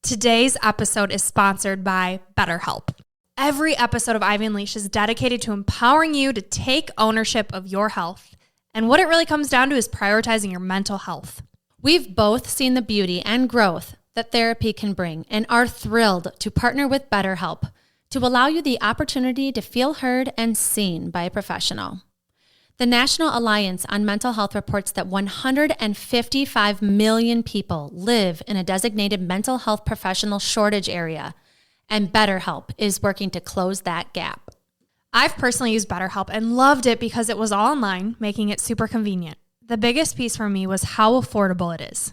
Today's episode is sponsored by BetterHelp. Every episode of Ivy Unleashed is dedicated to empowering you to take ownership of your health. And what it really comes down to is prioritizing your mental health. We've both seen the beauty and growth that therapy can bring and are thrilled to partner with BetterHelp to allow you the opportunity to feel heard and seen by a professional. The National Alliance on Mental Health reports that 155 million people live in a designated mental health professional shortage area, and BetterHelp is working to close that gap. I've personally used BetterHelp and loved it because it was all online, making it super convenient. The biggest piece for me was how affordable it is.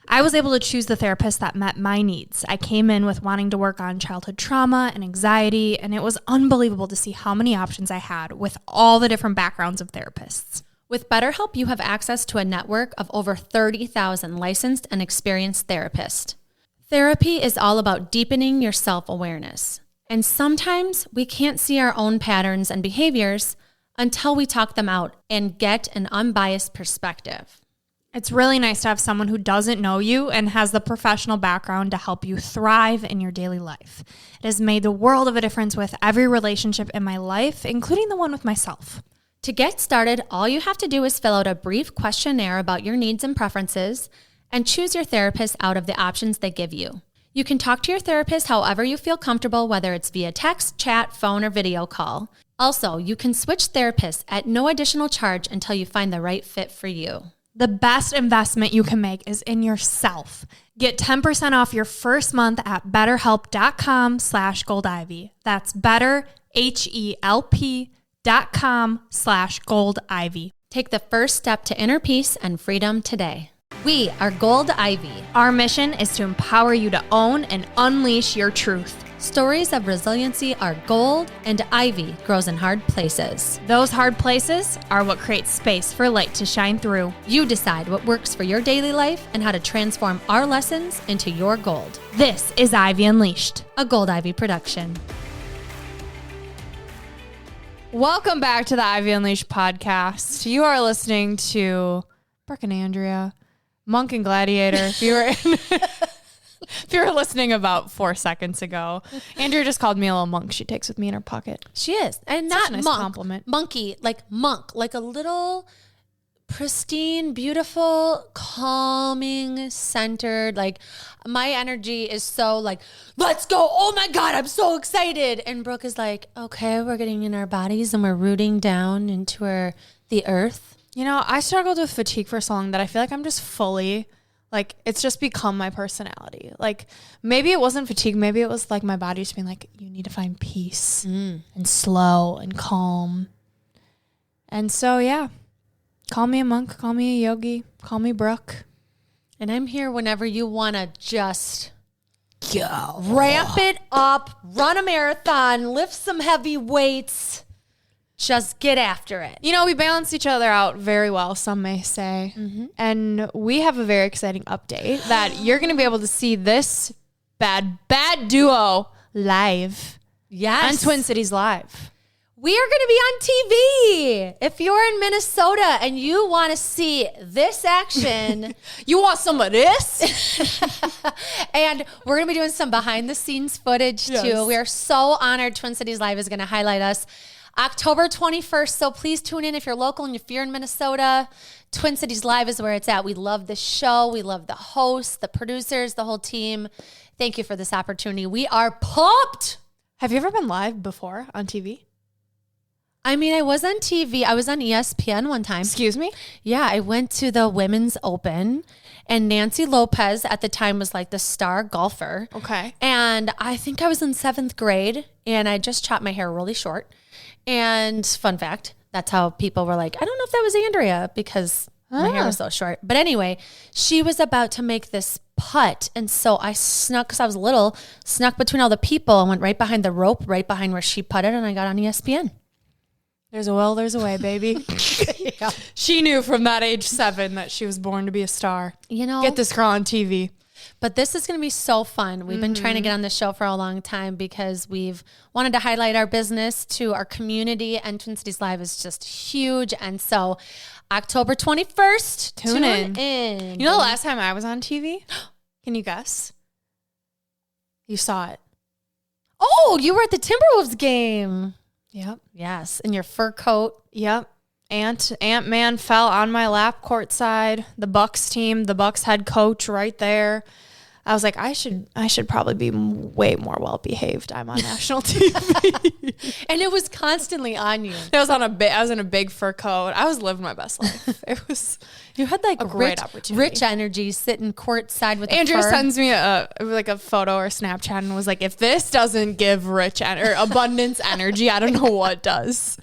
I was able to choose the therapist that met my needs. I came in with wanting to work on childhood trauma and anxiety, and it was unbelievable to see how many options I had with all the different backgrounds of therapists. With BetterHelp, you have access to a network of over 30,000 licensed and experienced therapists. Therapy is all about deepening your self-awareness. And sometimes we can't see our own patterns and behaviors until we talk them out and get an unbiased perspective. It's really nice to have someone who doesn't know you and has the professional background to help you thrive in your daily life. It has made the world of a difference with every relationship in my life, including the one with myself. To get started, all you have to do is fill out a brief questionnaire about your needs and preferences and choose your therapist out of the options they give you. You can talk to your therapist however you feel comfortable, whether it's via text, chat, phone, or video call. Also, you can switch therapists at no additional charge until you find the right fit for you. The best investment you can make is in yourself. Get 10% off your first month at betterhelp.com/goldivy. That's betterhelp.com/goldivy. Take the first step to inner peace and freedom today. We are Gold Ivy. Our mission is to empower you to own and unleash your truth. Stories of resiliency are gold, and ivy grows in hard places. Those hard places are what creates space for light to shine through. You decide what works for your daily life and how to transform our lessons into your gold. This is Ivy Unleashed, a Gold Ivy production. Welcome back to the Ivy Unleashed podcast. You are listening to Brooke and Andrea, Monk and Gladiator. If you were listening about 4 seconds ago, Andrea just called me a little monk she takes with me in her pocket. She is. And Such not a nice monk. Compliment. Monkey, like monk, like a little pristine, beautiful, calming, centered. Like my energy is so like, let's go. Oh my God, I'm so excited. And Brooke is like, okay, we're getting in our bodies and we're rooting down into the earth. You know, I struggled with fatigue for so long that I feel like I'm just fully... like, it's just become my personality. Like, maybe it wasn't fatigue. Maybe it was, like, my body just being like, you need to find peace and slow and calm. And so, yeah. Call me a monk. Call me a yogi. Call me Brooke. And I'm here whenever you want to just go. Ramp it up. Run a marathon. Lift some heavy weights. Just get after it. You know, we balance each other out very well, some may say. Mm-hmm. And we have a very exciting update that you're going to be able to see this bad duo live. Yes. On Twin Cities Live. We are going to be on TV. If you're in Minnesota and you want to see this action. You want some of this? And we're going to be doing some behind the scenes footage too. We are so honored Twin Cities Live is going to highlight us. October 21st, so please tune in if you're local and if you're in Minnesota. Twin Cities Live is where it's at. We love the show. We love the hosts, the producers, the whole team. Thank you for this opportunity. We are pumped. Have you ever been live before on TV? I mean, I was on TV. I was on ESPN one time. Excuse me? Yeah, I went to the Women's Open, and Nancy Lopez at the time was like the star golfer. Okay. And I think I was in 7th grade, and I just chopped my hair really short. And fun fact, that's how people were like, I don't know if that was Andrea because my hair was so short. But anyway, she was about to make this putt. And so I snuck, because I was little, snuck between all the people and went right behind the rope, right behind where she putted, and I got on ESPN. There's a will, there's a way, baby. Yeah. She knew from that age 7 that she was born to be a star. You know, get this girl on TV. But this is going to be so fun. We've been trying to get on the show for a long time because we've wanted to highlight our business to our community, and Twin Cities Live is just huge. And so October 21st, tune in. You know the last time I was on TV? Can you guess? You saw it. Oh, you were at the Timberwolves game. Yep. Yes, in your fur coat. Yep. Ant-Man fell on my lap courtside. The Bucks team, the Bucks head coach right there. I was like, I should probably be way more well behaved. I'm on national TV, and it was constantly on you. I was in a big fur coat. I was living my best life. You had like a great opportunity, rich energy, sitting courtside with Andrea. The fur. Sends me a photo or Snapchat and was like, if this doesn't give or abundance energy, I don't know what does.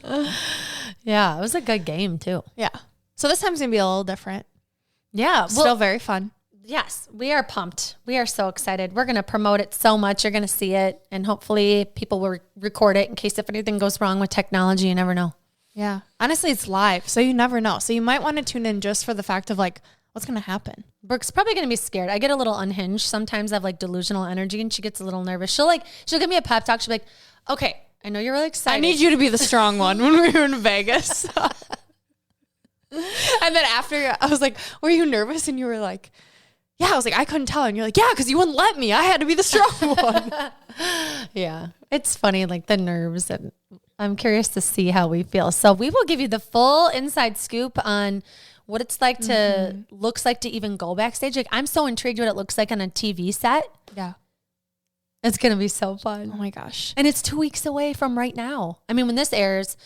Yeah, it was a good game too. Yeah. So this time's gonna be a little different. Yeah, still very fun. Yes, we are pumped. We are so excited. We're going to promote it so much. You're going to see it, and hopefully people will record it in case if anything goes wrong with technology. You never know. Yeah. Honestly, it's live, so you never know. So you might want to tune in just for the fact of like, what's going to happen? Brooke's probably going to be scared. I get a little unhinged. Sometimes I have like delusional energy, and she gets a little nervous. She'll give me a pep talk. She'll be like, okay, I know you're really excited. I need you to be the strong one when we were in Vegas. And then after, I was like, were you nervous? And you were like, yeah. I was like, I couldn't tell. And you're like, yeah, because you wouldn't let me. I had to be the strong one. Yeah. It's funny, like the nerves. And I'm curious to see how we feel. So we will give you the full inside scoop on what it's like looks like to even go backstage. Like, I'm so intrigued what it looks like on a TV set. Yeah. It's going to be so fun. Oh my gosh. And it's 2 weeks away from right now. I mean, when this airs,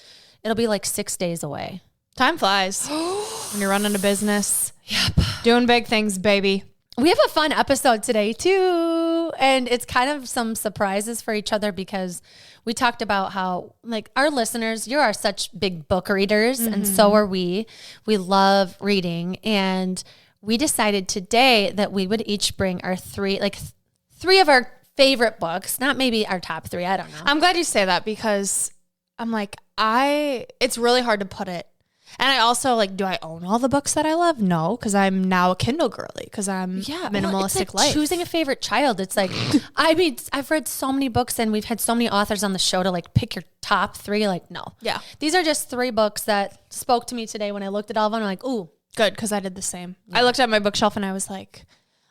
it'll be like 6 days away. Time flies when you're running a business. Yep. Doing big things, baby. We have a fun episode today too. And it's kind of some surprises for each other because we talked about how like our listeners, you are such big book readers and so are we. We love reading. And we decided today that we would each bring our three of our favorite books, not maybe our top 3. I don't know. I'm glad you say that because I'm like, it's really hard to put it. And I also like, do I own all the books that I love? No, because I'm now a Kindle girly because I'm minimalistic it's like life. Choosing a favorite child. It's like, I mean, I've read so many books and we've had so many authors on the show to like pick your top 3. Like, no. Yeah. These are just 3 books that spoke to me today when I looked at all of them. I'm like, ooh. Good, because I did the same. Yeah. I looked at my bookshelf and I was like,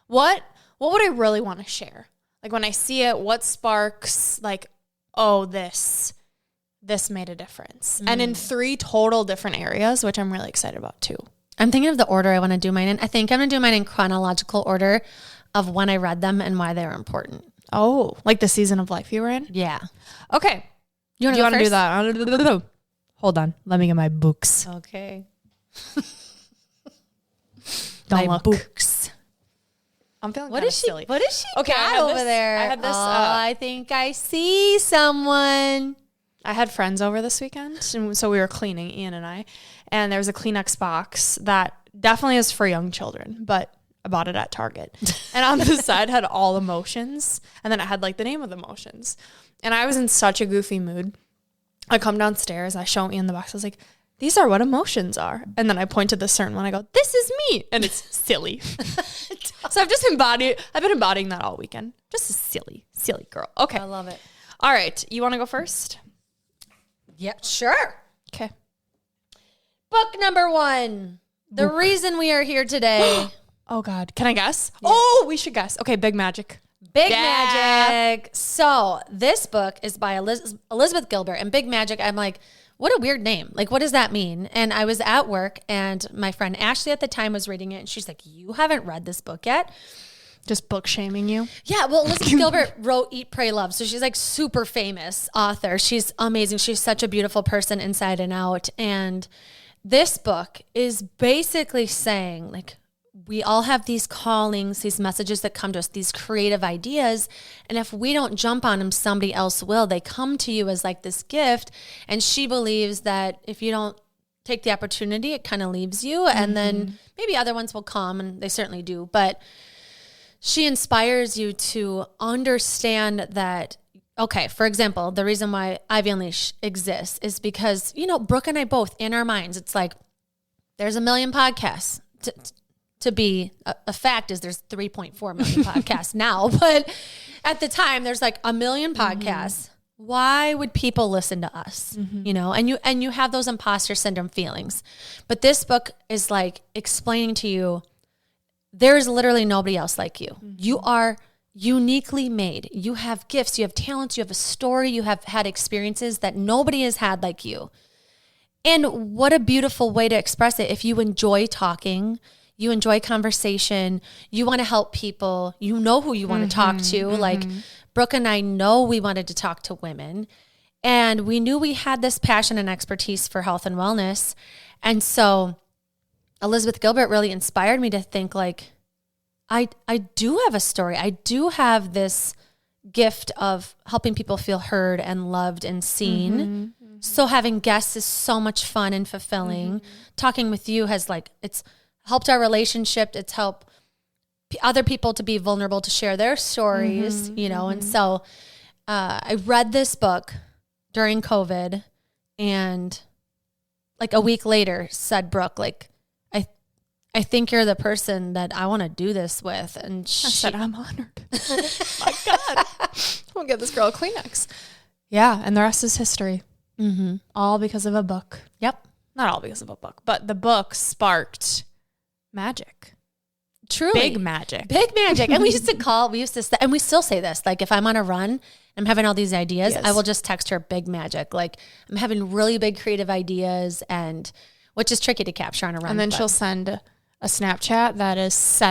what would I really want to share? Like when I see it, what sparks like, oh, this made a difference. And in 3 total different areas, which I'm really excited about too. I'm thinking of the order I want to do mine in. I think I'm going to do mine in chronological order of when I read them and why they were important. Oh, like the season of life you were in? Yeah. Okay. You want to do that? Hold on. Let me get my books. Okay. Don't my look. Books. I'm feeling what is she? silly. What is she? Okay, got over there. I had this. I think I see someone. I had friends over this weekend, and so we were cleaning, Ian and I, and there was a Kleenex box that definitely is for young children, but I bought it at Target. And on the side had all the motions, and then it had like the name of the motions. And I was in such a goofy mood. I come downstairs, I show Ian the box. I was like, these are what emotions are. And then I point to this certain one. I go, this is me. And it's silly. So I've been embodying that all weekend. Just a silly girl. Okay. I love it. All right. You want to go first? Yeah, sure. Okay. Book number 1. The reason we are here today. Oh, God. Can I guess? Yeah. Oh, we should guess. Okay, Big Magic. Big Magic. So this book is by Elizabeth Gilbert. And Big Magic, I'm like, what a weird name. Like, what does that mean? And I was at work, and my friend Ashley at the time was reading it. And she's like, you haven't read this book yet? Just book shaming you? Yeah, well, Elizabeth Gilbert wrote Eat, Pray, Love. So she's like super famous author. She's amazing. She's such a beautiful person inside and out. And this book is basically saying, like, we all have these callings, these messages that come to us, these creative ideas. And if we don't jump on them, somebody else will. They come to you as like this gift. And she believes that if you don't take the opportunity, it kind of leaves you. And then maybe other ones will come, and they certainly do. But she inspires you to understand that, okay, for example, the reason why Ivy Unleashed exists is because, Brooke and I both, in our minds, it's like there's a million podcasts. To be a fact is there's 3.4 million podcasts now. But at the time, there's like a million podcasts. Why would people listen to us? And you have those imposter syndrome feelings. But this book is like explaining to you, there is literally nobody else like you. You are uniquely made. You have gifts, you have talents, you have a story, you have had experiences that nobody has had like you. And what a beautiful way to express it. If you enjoy talking, you enjoy conversation, you want to help people, you know who you want to talk to. Like Brooke and I know we wanted to talk to women, and we knew we had this passion and expertise for health and wellness. And so Elizabeth Gilbert really inspired me to think like, I do have a story. I do have this gift of helping people feel heard and loved and seen. So having guests is so much fun and fulfilling. Talking with you has it's helped our relationship. It's helped other people to be vulnerable to share their stories, And so I read this book during COVID, and like a week later said, Brooke, I think you're the person that I want to do this with. And I said, I'm honored. My God. We'll give this girl a Kleenex. Yeah. And the rest is history. All because of a book. Yep. Not all because of a book, but the book sparked magic. Truly. Big magic. Big magic. And we used to and we still say this, like if I'm on a run, I'm having all these ideas, I will just text her big magic. Like I'm having really big creative ideas, and which is tricky to capture on a run. And then she'll send a Snapchat that is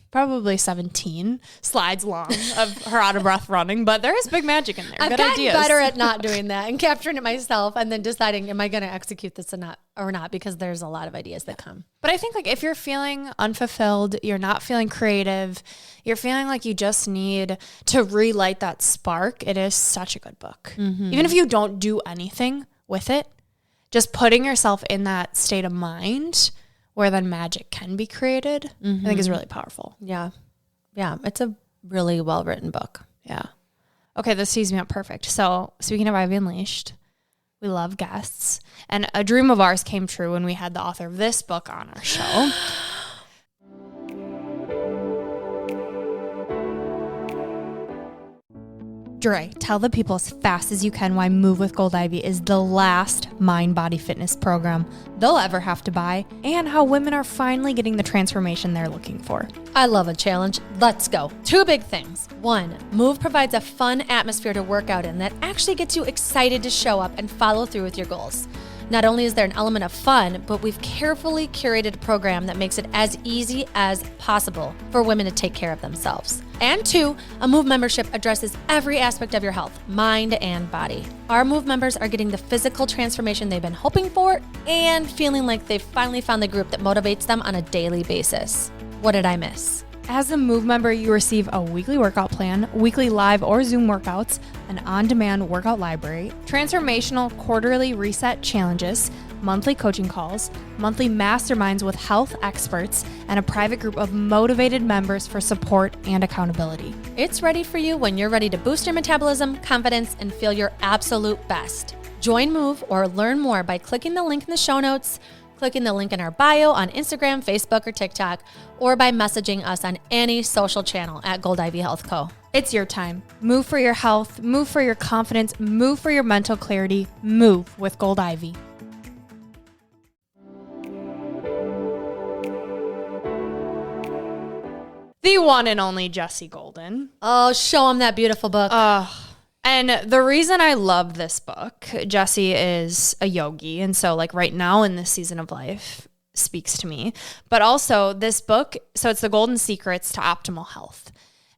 probably 17 slides long of her out of breath running, but there is big magic in there. I've gotten better at not doing that and capturing it myself, and then deciding, am I going to execute this or not? Because there's a lot of ideas that come. But I think like if you're feeling unfulfilled, you're not feeling creative, you're feeling like you just need to relight that spark, it is such a good book. Even if you don't do anything with it, just putting yourself in that state of mind where then magic can be created, I think is really powerful. Yeah. Yeah. It's a really well-written book. Yeah. Okay, this tees me up perfect. So speaking of Ivy Unleashed, we love guests. And a dream of ours came true when we had the author of this book on our show. Dre, tell the people as fast as you can why Move with Gold Ivy is the last mind-body fitness program they'll ever have to buy, and how women are finally getting the transformation they're looking for. I love a challenge. Let's go. 2 big things. 1, Move provides a fun atmosphere to work out in that actually gets you excited to show up and follow through with your goals. Not only is there an element of fun, but we've carefully curated a program that makes it as easy as possible for women to take care of themselves. And 2, a Move membership addresses every aspect of your health, mind and body. Our Move members are getting the physical transformation they've been hoping for and feeling like they've finally found the group that motivates them on a daily basis. What did I miss? As a Move member, you receive a weekly workout plan, weekly live or Zoom workouts, an on-demand workout library, transformational quarterly reset challenges, monthly coaching calls, monthly masterminds with health experts, and a private group of motivated members for support and accountability. It's ready for you when you're ready to boost your metabolism, confidence, and feel your absolute best. Join Move or learn more by clicking the link in the show notes, clicking the link in our bio on Instagram, Facebook, or TikTok, or by messaging us on any social channel at Gold Ivy Health Co. It's your time. Move for your health, move for your confidence, move for your mental clarity, move with Gold Ivy. The one and only Jessie Golden. Oh, show them that beautiful book. And the reason I love this book, Jessie is a yogi. And so like right now in this season of life speaks to me. But also this book, so it's the Golden Secrets to Optimal Health.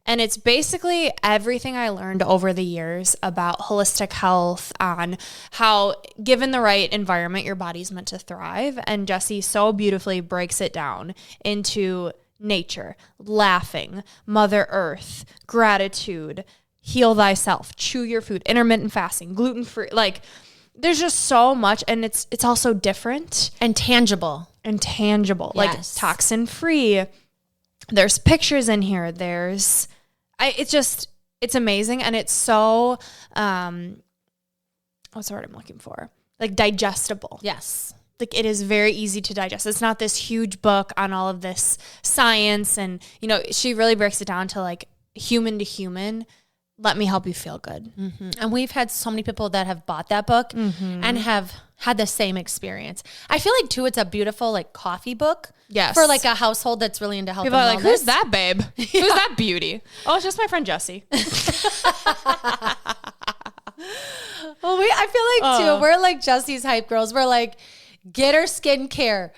And it's basically everything I learned over the years about holistic health, on how given the right environment, your body's meant to thrive. And Jessie so beautifully breaks it down into nature, laughing, Mother Earth, gratitude, heal thyself, chew your food, intermittent fasting, gluten-free. Like there's just so much, and it's also different and tangible. Yes. Like toxin-free. There's pictures in here. It's amazing, and it's so what's the word I'm looking for? Like digestible. Yes. Like it is very easy to digest. It's not this huge book on all of this science, and she really breaks it down to like human to human. Let me help you feel good. Mm-hmm. And we've had so many people that have bought that book and have had the same experience. I feel like too, it's a beautiful like coffee book. Yes. For like a household that's really into health. People and are like, who's that babe? Who's that beauty? Oh, it's just my friend Jessie. Well, I feel like too, we're like Jessie's hype girls. We're like, get her skincare.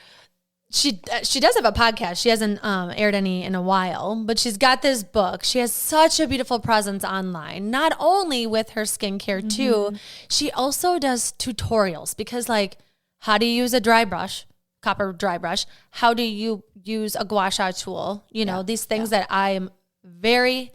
She does have a podcast. She hasn't aired any in a while, but she's got this book. She has such a beautiful presence online, not only with her skincare too, she also does tutorials because like, how do you use a dry brush, copper dry brush? How do you use a gua sha tool? You know, these things that I am very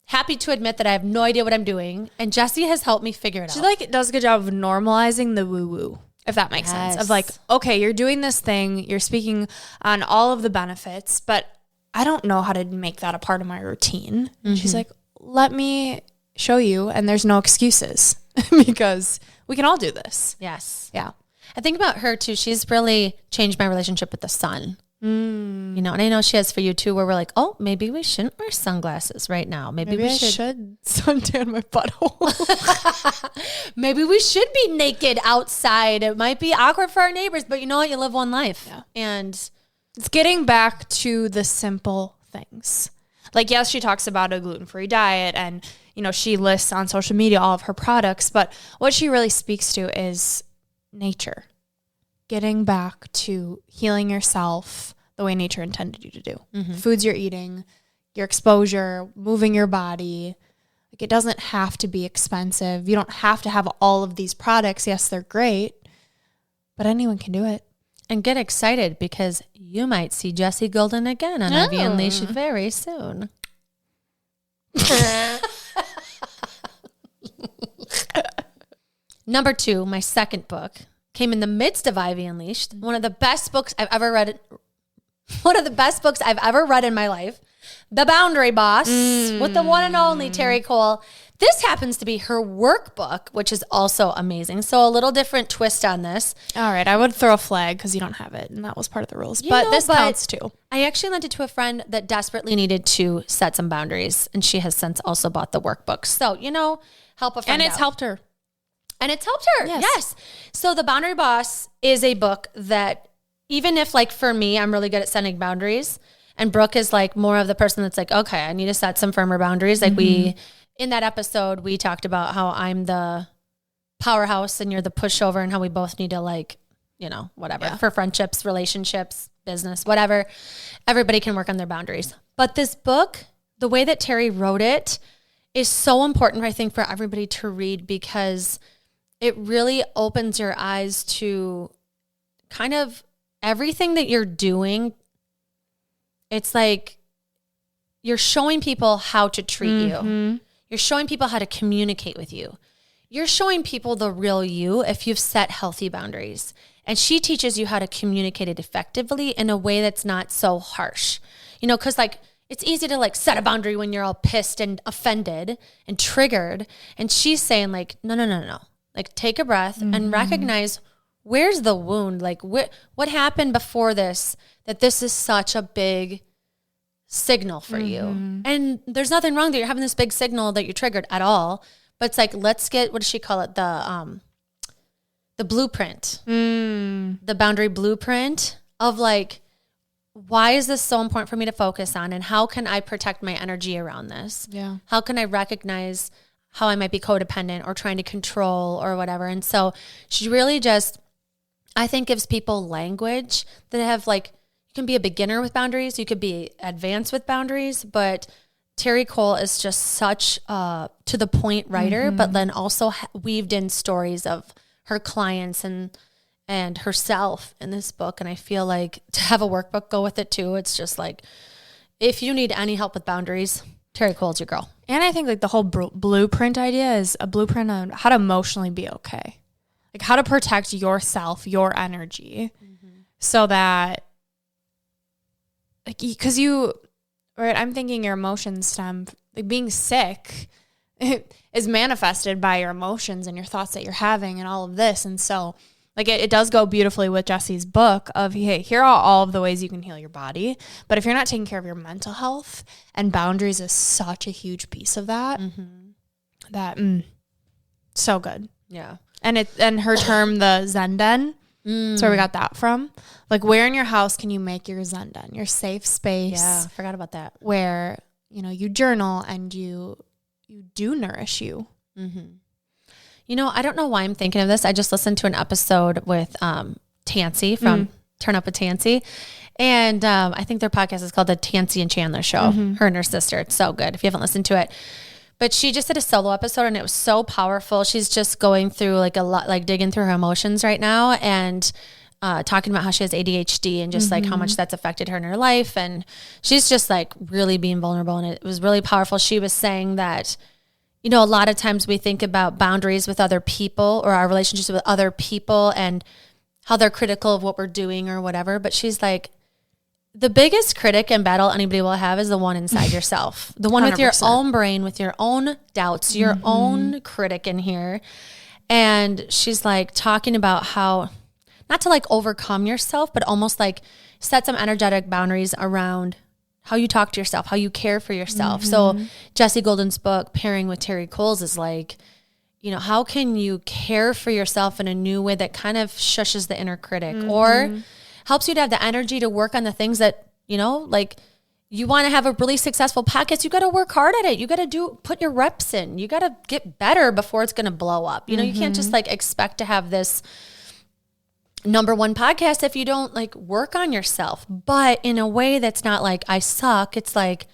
happy to admit that I have no idea what I'm doing. And Jessie has helped me figure it out. She like does a good job of normalizing the woo-woo. If that makes sense, of like, okay, you're doing this thing, you're speaking on all of the benefits, but I don't know how to make that a part of my routine. And she's like, let me show you. And there's no excuses because we can all do this. Yes. Yeah. I think about her too. She's really changed my relationship with the sun. You know, and I know she has for you too, where we're like, oh, maybe we shouldn't wear sunglasses right now. Maybe we should suntan my butthole. Maybe we should be naked outside. It might be awkward for our neighbors, but you know what? You live one life. Yeah. And it's getting back to the simple things. Like, yes, she talks about a gluten-free diet and, you know, she lists on social media all of her products, but what she really speaks to is nature. Getting back to healing yourself the way nature intended you to do. The foods you're eating, your exposure, moving your body. Like, it doesn't have to be expensive. You don't have to have all of these products. Yes, they're great, but anyone can do it. And get excited because you might see Jessie Golden again on IV Unleashed very soon. Number 2, my second book, came in the midst of IV Unleashed. One of the best books I've ever read. One of the best books I've ever read in my life. The Boundary Boss with the one and only Terry Cole. This happens to be her workbook, which is also amazing. So a little different twist on this. All right. I would throw a flag because you don't have it. And that was part of the rules. But this counts too. I actually lent it to a friend that desperately needed to set some boundaries. And she has since also bought the workbook. So, you know, help a friend And it's helped her. And it's helped her. Yes. So The Boundary Boss is a book that even if like for me, I'm really good at setting boundaries and Brooke is like more of the person that's like, okay, I need to set some firmer boundaries. Like in that episode, we talked about how I'm the powerhouse and you're the pushover and how we both need to like, you know, whatever for friendships, relationships, business, whatever. Everybody can work on their boundaries. But this book, the way that Terry wrote it is so important, I think, for everybody to read because it really opens your eyes to kind of everything that you're doing. It's like you're showing people how to treat you. You're showing people how to communicate with you. You're showing people the real you if you've set healthy boundaries. And she teaches you how to communicate it effectively in a way that's not so harsh. You know, because like it's easy to like set a boundary when you're all pissed and offended and triggered. And she's saying like, no. Like take a breath and recognize where's the wound? Like what happened before this, that this is such a big signal for you. And there's nothing wrong that you're having this big signal that you're triggered at all. But it's like, let's get, what does she call it? The blueprint, the boundary blueprint of like, why is this so important for me to focus on? And how can I protect my energy around this? Yeah. How can I recognize how I might be codependent or trying to control or whatever? And so she really just, I think, gives people language that have like, you can be a beginner with boundaries, you could be advanced with boundaries, but Terry Cole is just such a to the point writer, but then also weaved in stories of her clients and herself in this book. And I feel like to have a workbook go with it too, it's just like, if you need any help with boundaries, Terry Cole's your girl. And I think like the whole blueprint idea is a blueprint on how to emotionally be okay. Like how to protect yourself, your energy, so that like, because I'm thinking your emotions stem, like being sick is manifested by your emotions and your thoughts that you're having and all of this. And so like it does go beautifully with Jessie's book of, hey, here are all of the ways you can heal your body. But if you're not taking care of your mental health, and boundaries is such a huge piece of that, so good. Yeah. And her term, the Zen Den. That's where we got that from. Like, where in your house can you make your Zen Den, your safe space? Yeah, I forgot about that. Where, you journal and you do nourish you. I don't know why I'm thinking of this. I just listened to an episode with Tansy from Turn Up with Tansy. And I think their podcast is called The Tansy and Chandler Show. Her and her sister. It's so good if you haven't listened to it. But she just did a solo episode and it was so powerful. She's just going through like a lot, like digging through her emotions right now and talking about how she has ADHD and just like how much that's affected her in her life. And she's just like really being vulnerable. And it was really powerful. She was saying that, a lot of times we think about boundaries with other people or our relationships with other people and how they're critical of what we're doing or whatever. But she's like, the biggest critic and battle anybody will have is the one inside yourself, the one 100%. With your own brain, with your own doubts, your own critic in here. And she's like talking about how not to like overcome yourself, but almost like set some energetic boundaries around how you talk to yourself, how you care for yourself. So Jessie Golden's book, Pairing with Terry Coles, is like, how can you care for yourself in a new way that kind of shushes the inner critic or helps you to have the energy to work on the things that, like you want to have a really successful podcast. You got to work hard at it. You got to put your reps in. You got to get better before it's going to blow up. You can't just like expect to have this #1 podcast if you don't like work on yourself, but in a way that's not like I suck. It's like,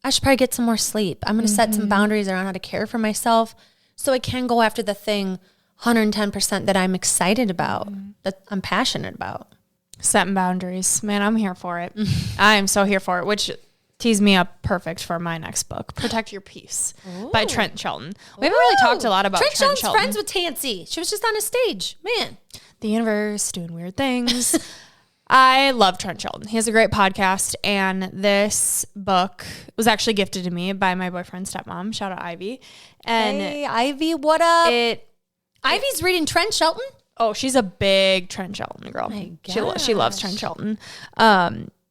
I should probably get some more sleep. I'm going to set some boundaries around how to care for myself so I can go after the thing 110% that I'm excited about, that I'm passionate about. Setting boundaries. Man, I'm here for it. I am so here for it, which tees me up perfect for my next book, Protect Your Peace by Trent Shelton. We haven't really talked a lot about Trent Shelton. Shelton's friends with Tansy. She was just on a stage. Man. The universe doing weird things. I love Trent Shelton. He has a great podcast. And this book was actually gifted to me by my boyfriend's stepmom. Shout out Ivy. And hey, Ivy, what up? Ivy's reading Trent Shelton? Oh, she's a big Trent Shelton girl. My She loves Trent Shelton.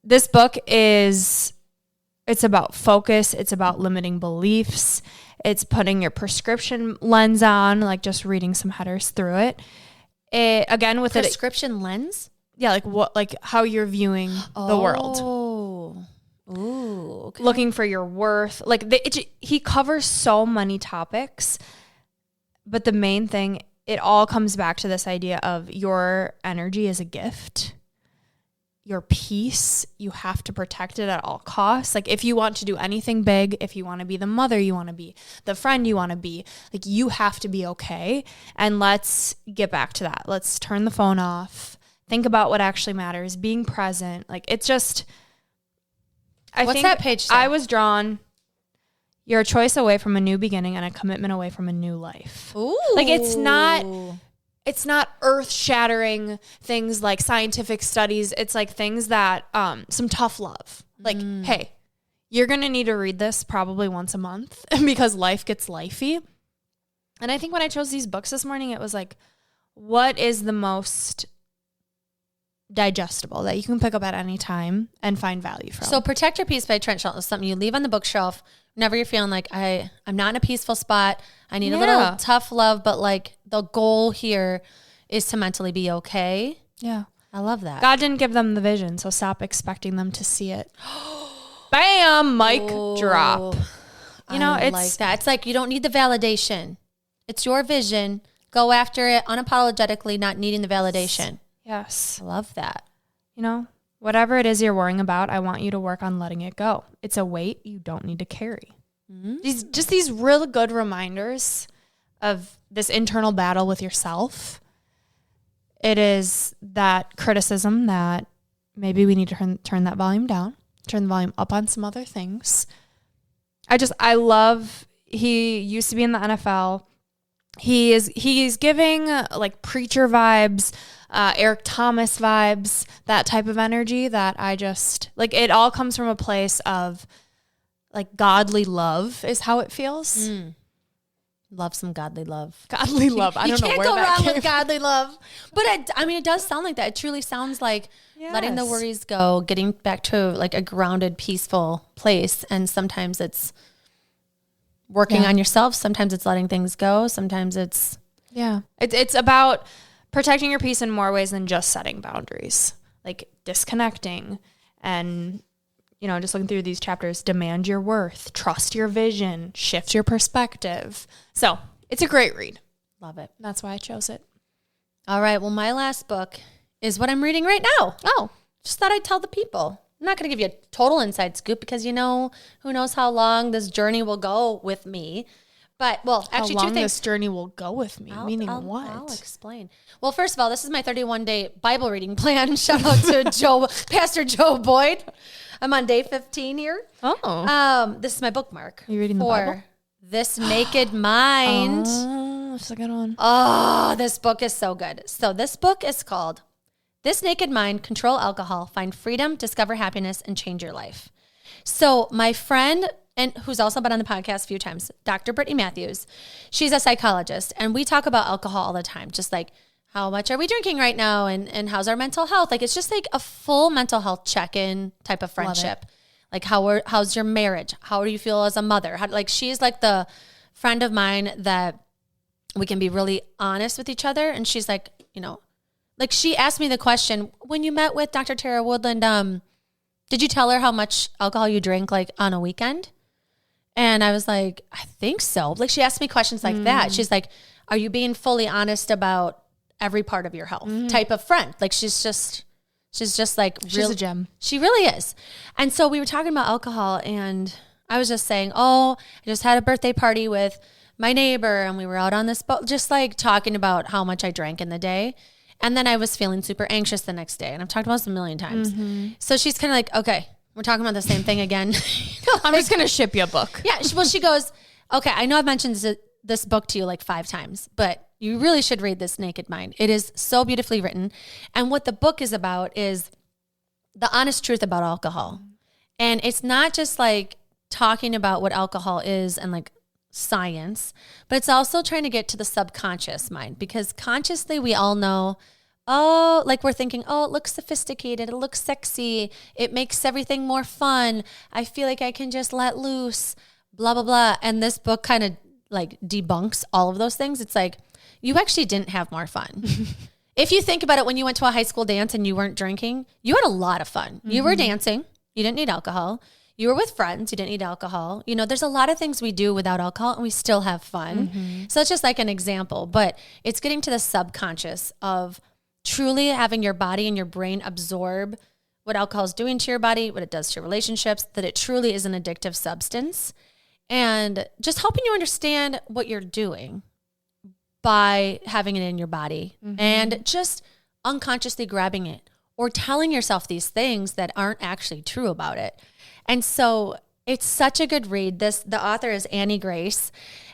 This book it's about focus. It's about limiting beliefs. It's putting your prescription lens on, like just reading some headers through it. Prescription lens? Yeah, like how you're viewing the world. Oh. Ooh, okay. Looking for your worth. He covers so many topics, but the main thing, it all comes back to this idea of your energy is a gift. Your peace, you have to protect it at all costs. Like if you want to do anything big, if you want to be the mother you want to be, the friend you want to be, like you have to be okay. And let's get back to that. Let's turn the phone off. Think about what actually matters. Being present. Like it's just, What's that page say? I was drawn, you're a choice away from a new beginning and a commitment away from a new life. Ooh. Like it's not earth-shattering things like scientific studies. It's like things that, some tough love. Like, hey, you're going to need to read this probably once a month because life gets lifey. And I think when I chose these books this morning, it was like, what is the most digestible that you can pick up at any time and find value from? So Protect Your Peace by Trent Shelton is something you leave on the bookshelf whenever you're feeling like I'm not in a peaceful spot. I need a little tough love, but like the goal here is to mentally be okay. Yeah. I love that. God didn't give them the vision, so stop expecting them to see it. Bam! Mic drop. It's like that. It's like you don't need the validation. It's your vision. Go after it unapologetically, not needing the validation. Yes. I love that. Whatever it is you're worrying about, I want you to work on letting it go. It's a weight you don't need to carry. These real good reminders of this internal battle with yourself. It is that criticism that maybe we need to turn that volume down, turn the volume up on some other things. I love, he used to be in the NFL. He's giving like preacher vibes, Eric Thomas vibes, that type of energy that I just like. It all comes from a place of like godly love is how it feels. Love some godly love. Godly love. I don't know where that came from. You can't go wrong with godly love. But it does sound like that. It truly sounds like letting the worries go, getting back to like a grounded, peaceful place. And sometimes it's working on yourself. Sometimes it's letting things go. Sometimes it's Yeah. It's about protecting your peace in more ways than just setting boundaries, like disconnecting and, just looking through these chapters, demand your worth, trust your vision, shift your perspective. So it's a great read. Love it. That's why I chose it. All right. Well, my last book is what I'm reading right now. Oh, just thought I'd tell the people. I'm not going to give you a total inside scoop because, who knows how long this journey will go with me. But, actually, how long two things. this journey will go with me, meaning what? I'll explain. Well, first of all, this is my 31-day Bible reading plan. Shout out to Pastor Joe Boyd. I'm on day 15 here. Oh. This is my bookmark. Are you reading the Bible? This Naked Mind. Oh, that's a good one. Oh, this book is so good. So this book is called This Naked Mind, Control Alcohol, Find Freedom, Discover Happiness, and Change Your Life. So my friend, and who's also been on the podcast a few times, Dr. Brittany Matthews, she's a psychologist, and we talk about alcohol all the time, just like how much are we drinking right now, and how's our mental health? Like, it's just like a full mental health check-in type of friendship. Like, how's your marriage? How do you feel as a mother? She's like the friend of mine that we can be really honest with each other, and she's like, like she asked me the question, when you met with Dr. Tara Woodland, did you tell her how much alcohol you drink like on a weekend? And I was like, I think so. Like, she asked me questions like that. She's like, are you being fully honest about every part of your health type of friend? Like, she's just like, she's a gem. She really is. And so we were talking about alcohol, and I was just saying, I just had a birthday party with my neighbor, and we were out on this boat, just like talking about how much I drank in the day. And then I was feeling super anxious the next day. And I've talked about this a million times. So she's kind of like, okay, we're talking about the same thing again. I'm just going to ship you a book. Yeah. She goes, okay, I know I've mentioned this book to you like 5 times, but you really should read This Naked Mind. It is so beautifully written. And what the book is about is the honest truth about alcohol. And it's not just like talking about what alcohol is and like science, but it's also trying to get to the subconscious mind, because consciously we all know, like we're thinking, it looks sophisticated, it looks sexy, it makes everything more fun, I feel like I can just let loose, blah, blah, blah. And this book kind of like debunks all of those things. It's like, you actually didn't have more fun. If you think about it, when you went to a high school dance and you weren't drinking, you had a lot of fun. You were dancing, you didn't need alcohol. You were with friends, you didn't need alcohol. There's a lot of things we do without alcohol and we still have fun. So it's just like an example, but it's getting to the subconscious of truly having your body and your brain absorb what alcohol is doing to your body, what it does to your relationships, that it truly is an addictive substance, and just helping you understand what you're doing by having it in your body and just unconsciously grabbing it or telling yourself these things that aren't actually true about it. And so it's such a good read. The author is Annie Grace,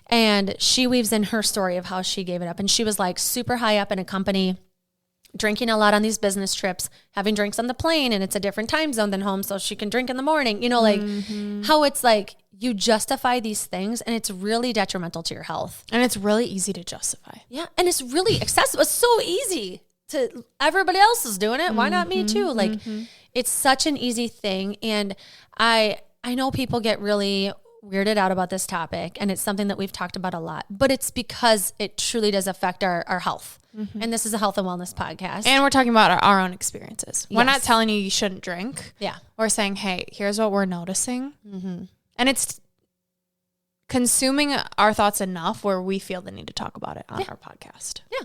and she weaves in her story of how she gave it up. And she was like super high up in a company, drinking a lot on these business trips, having drinks on the plane, and it's a different time zone than home, so she can drink in the morning. How it's like you justify these things, and it's really detrimental to your health. And it's really easy to justify. Yeah, and it's really accessible. It's so easy to everybody else is doing it. Why not me too? Like, it's such an easy thing. And I know people get really weirded out about this topic, and it's something that we've talked about a lot, but it's because it truly does affect our health. And this is a health and wellness podcast. And we're talking about our own experiences. We're not telling you shouldn't drink. Yeah. We're saying, hey, here's what we're noticing. And it's consuming our thoughts enough where we feel the need to talk about it on our podcast. Yeah.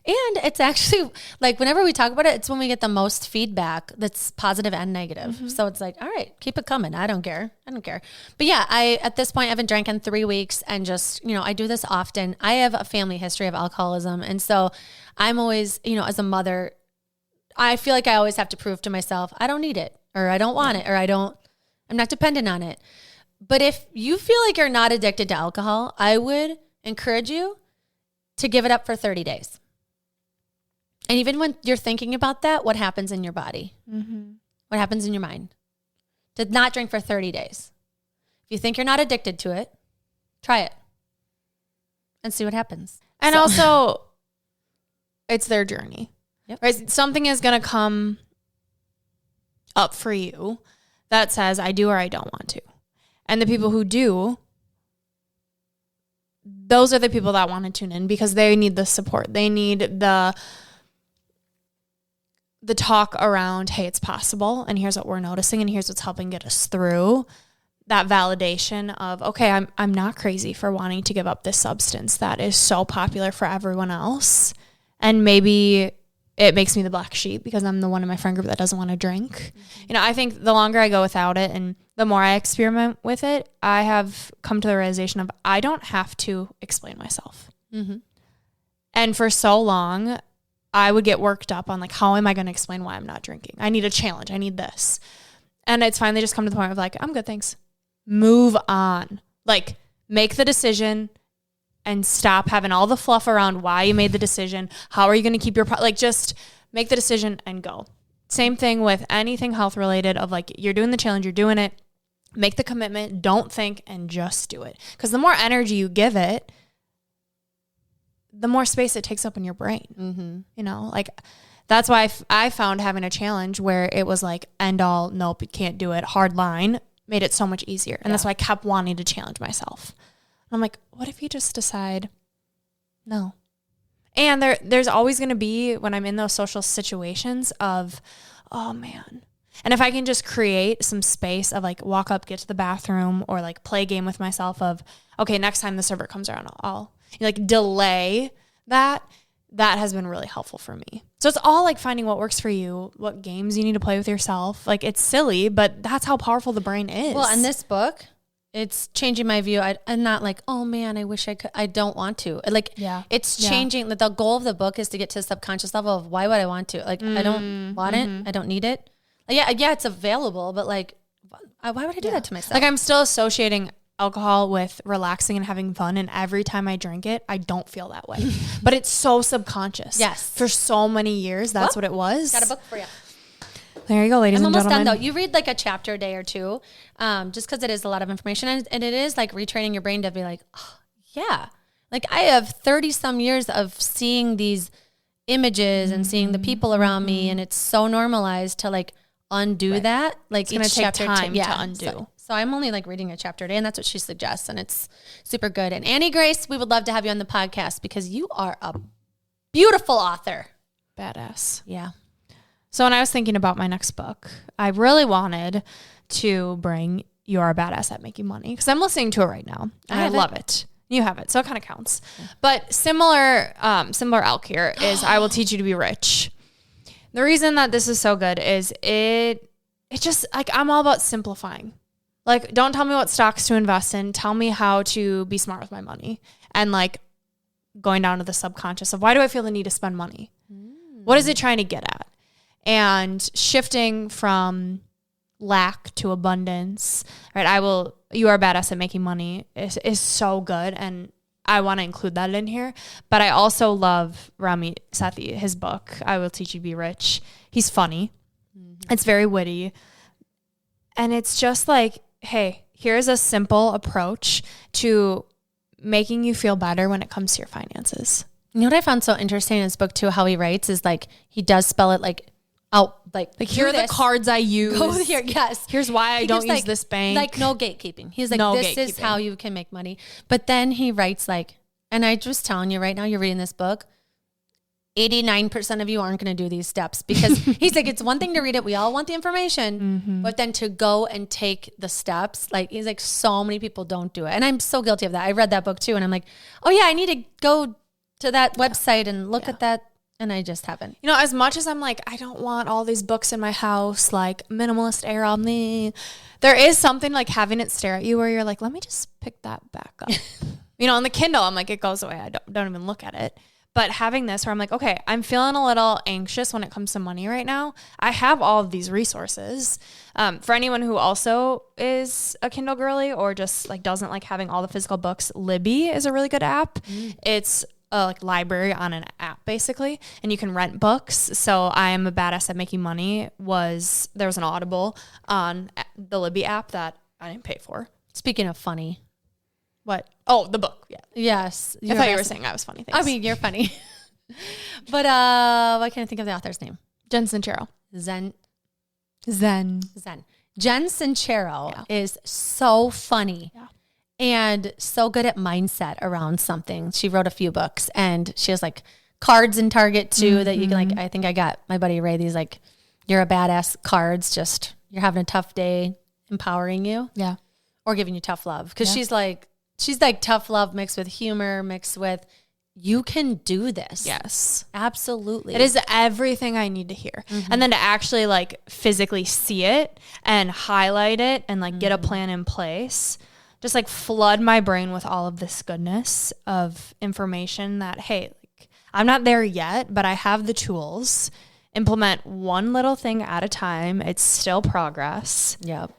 And it's actually like whenever we talk about it, it's when we get the most feedback that's positive and negative. So it's like, all right, keep it coming. I don't care. But yeah, at this point, I haven't drank in 3 weeks, and just, I do this often. I have a family history of alcoholism. And so I'm always, as a mother, I feel like I always have to prove to myself, I don't need it, or I don't want it, or I'm not dependent on it. But if you feel like you're not addicted to alcohol, I would encourage you to give it up for 30 days. And even when you're thinking about that, what happens in your body? What happens in your mind? To not drink for 30 days. If you think you're not addicted to it, try it and see what happens. And also, it's their journey. Yep. Right? Something is going to come up for you that says, I do or I don't want to. And the people who do, those are the people that want to tune in because they need the support. They need the talk around, hey, it's possible, and here's what we're noticing, and here's what's helping get us through. That validation of, okay, I'm not crazy for wanting to give up this substance that is so popular for everyone else. And maybe it makes me the black sheep because I'm the one in my friend group that doesn't want to drink. Mm-hmm. You know, I think the longer I go without it and the more I experiment with it, I have come to the realization of I don't have to explain myself. Mm-hmm. And for so long, I would get worked up on like, how am I going to explain why I'm not drinking? I need a challenge. I need this. And it's finally just come to the point of like, I'm good, thanks. Move on. Like, make the decision and stop having all the fluff around why you made the decision. How are you going to keep your, just make the decision and go. Same thing with anything health related of like, you're doing the challenge, you're doing it, make the commitment, don't think, and just do it. Because the more energy you give it, the more space it takes up in your brain. Mm-hmm. You know, like that's why I found having a challenge where it was like end all, nope, you can't do it, hard line, made it so much easier. And that's why I kept wanting to challenge myself. I'm like, what if you just decide no? And there's always going to be, when I'm in those social situations of, oh man. And if I can just create some space of like walk up, get to the bathroom, or like play a game with myself of, okay, next time the server comes around, I'll like delay that has been really helpful for me. So it's all like finding what works for you, what games you need to play with yourself. Like it's silly, but that's how powerful the brain is. Well, in this book, it's changing my view. I'm not like, oh man, I wish I could. I don't want to. Like, it's changing. The goal of the book is to get to the subconscious level of why would I want to? Like, I don't want it. I don't need it. Yeah, it's available, but like, why would I do that to myself? Like I'm still associating alcohol with relaxing and having fun, and every time I drink it, I don't feel that way. But it's so subconscious. Yes. For so many years, that's what it was. Got a book for you. There you go, ladies and gentlemen. I'm almost done, though. You read like a chapter a day or two, just because it is a lot of information. And it is like retraining your brain to be like, oh, yeah. Like I have 30 some years of seeing these images and seeing the people around me. And it's so normalized to like undo that. Like it's going to take time to undo. So I'm only like reading a chapter a day, and that's what she suggests. And it's super good. And Annie Grace, we would love to have you on the podcast because you are a beautiful author. Badass. Yeah. So when I was thinking about my next book, I really wanted to bring You're a Badass at Making Money because I'm listening to it right now and I love it. You have it, so it kind of counts. Yeah. But similar elk here is I Will Teach You to Be Rich. The reason that this is so good is it just like I'm all about simplifying. Like, don't tell me what stocks to invest in. Tell me how to be smart with my money. And like going down to the subconscious of why do I feel the need to spend money? What is it trying to get at? And shifting from lack to abundance, right? You Are a Badass at Making Money is so good. And I want to include that in here. But I also love Rami Sethi, his book, I Will Teach You to Be Rich. He's funny. Mm-hmm. It's very witty. And it's just like, hey, here's a simple approach to making you feel better when it comes to your finances. You know what I found so interesting in his book too, how he writes is like, he does spell it like out, like here are the cards I use. Go here, yes. Here's why I don't use this bank. Like no gatekeeping. He's like, this is how you can make money. But then he writes like, and I just telling you right now, you're reading this book, 89% of you aren't going to do these steps because he's like, it's one thing to read it. We all want the information, but then to go and take the steps, like he's like, so many people don't do it. And I'm so guilty of that. I read that book too. And I'm like, oh yeah, I need to go to that website and look at that. And I just haven't. You know, as much as I'm like, I don't want all these books in my house, like minimalist air on me. There is something like having it stare at you where you're like, let me just pick that back up. You know, on the Kindle, I'm like, it goes away. I don't even look at it. But having this where I'm like, okay, I'm feeling a little anxious when it comes to money right now. I have all of these resources. For anyone who also is a Kindle girly or just like doesn't like having all the physical books, Libby is a really good app. It's a like library on an app basically, and you can rent books. So I Am a Badass at Making Money there was an Audible on the Libby app that I didn't pay for. Speaking of funny. What? Oh, the book. Yeah. Yes. I thought you were saying I was funny. Thanks. I mean, you're funny. But why can't I think of the author's name? Jen Sincero. Jen Sincero is so funny. Yeah. and so good at mindset around something. She wrote a few books, and she has like cards in Target too that you can like, I think I got my buddy Ray these like, you're a badass cards, just you're having a tough day, empowering you. Yeah. Or giving you tough love. Cause she's like tough love mixed with humor, mixed with you can do this. Yes. Absolutely. It is everything I need to hear. And then to actually like physically see it and highlight it and like get a plan in place, just like flood my brain with all of this goodness of information that, hey, like, I'm not there yet, but I have the tools. Implement one little thing at a time. It's still progress. Yep.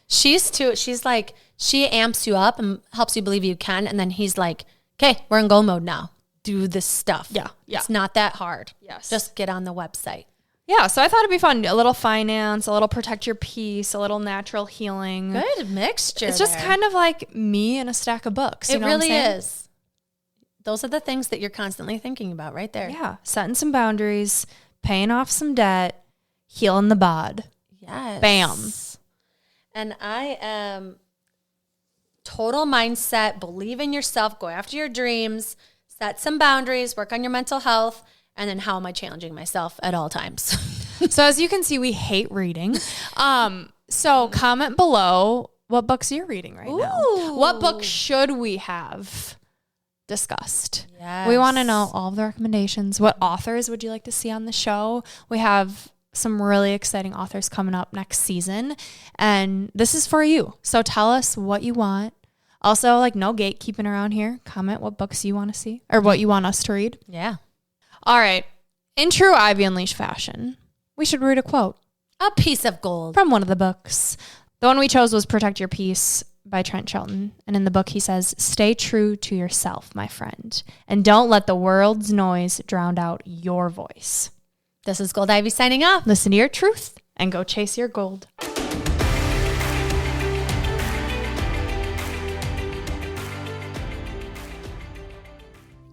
She's like, she amps you up and helps you believe you can. And then he's like, okay, we're in go mode now. Do this stuff. Yeah. It's not that hard. Yes. Just get on the website. Yeah. So I thought it'd be fun. A little finance, a little protect your peace, a little natural healing. Good mixture. It's just kind of like me and a stack of books. You It know what I'm really saying? is. Those are the things that you're constantly thinking about right there. Yeah. Setting some boundaries, paying off some debt, healing the bod. Yes. Bam. And I am total mindset, believe in yourself, go after your dreams, set some boundaries, work on your mental health, and then how am I challenging myself at all times? So as you can see, we hate reading. So comment below what books you're reading right now. What book should we have discussed? Yes. We want to know all of the recommendations. What authors would you like to see on the show? We have some really exciting authors coming up next season, and this is for you. So tell us what you want. Also, like, no gatekeeping around here. Comment what books you want to see or what you want us to read. Yeah. All right. In true Ivy Unleashed fashion, we should read a quote. A piece of gold. From one of the books. The one we chose was Protect Your Peace by Trent Shelton. And in the book, he says, stay true to yourself, my friend, and don't let the world's noise drown out your voice. This is Gold Ivy signing off. Listen to your truth and go chase your gold.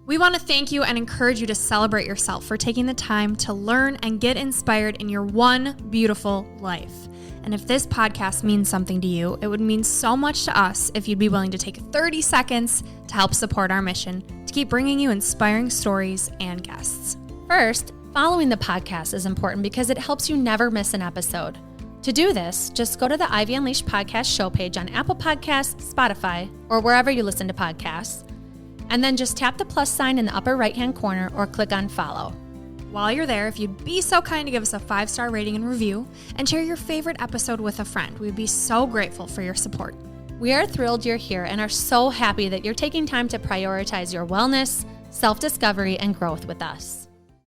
We want to thank you and encourage you to celebrate yourself for taking the time to learn and get inspired in your one beautiful life. And if this podcast means something to you, it would mean so much to us if you'd be willing to take 30 seconds to help support our mission to keep bringing you inspiring stories and guests. First, following the podcast is important because it helps you never miss an episode. To do this, just go to the Ivy Unleashed podcast show page on Apple Podcasts, Spotify, or wherever you listen to podcasts, and then just tap the plus sign in the upper right-hand corner or click on follow. While you're there, if you'd be so kind to give us a 5-star rating and review and share your favorite episode with a friend, we'd be so grateful for your support. We are thrilled you're here and are so happy that you're taking time to prioritize your wellness, self-discovery, and growth with us.